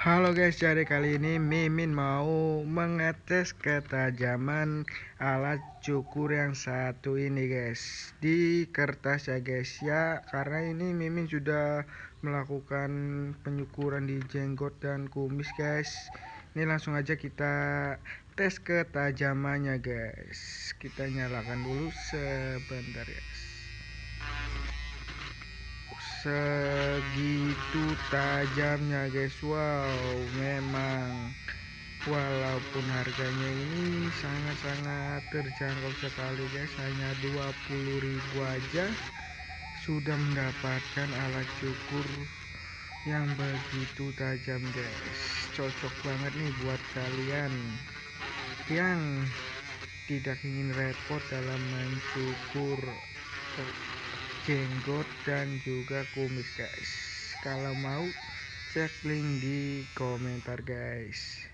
Halo guys, jadi kali ini Mimin mau mengetes ketajaman alat cukur yang satu ini guys, di kertas ya guys ya, karena ini Mimin sudah melakukan penyukuran di jenggot dan kumis guys. Ini langsung aja kita tes ketajamannya guys. Kita nyalakan dulu sebentar guys. Segitu tajamnya guys. Wow, memang walaupun harganya ini sangat-sangat terjangkau sekali guys, hanya 20.000 aja sudah mendapatkan alat cukur yang begitu tajam guys. Cocok banget nih buat kalian yang tidak ingin repot dalam mencukur jenggot dan juga kumis guys. Kalau mau, cek link di komentar guys.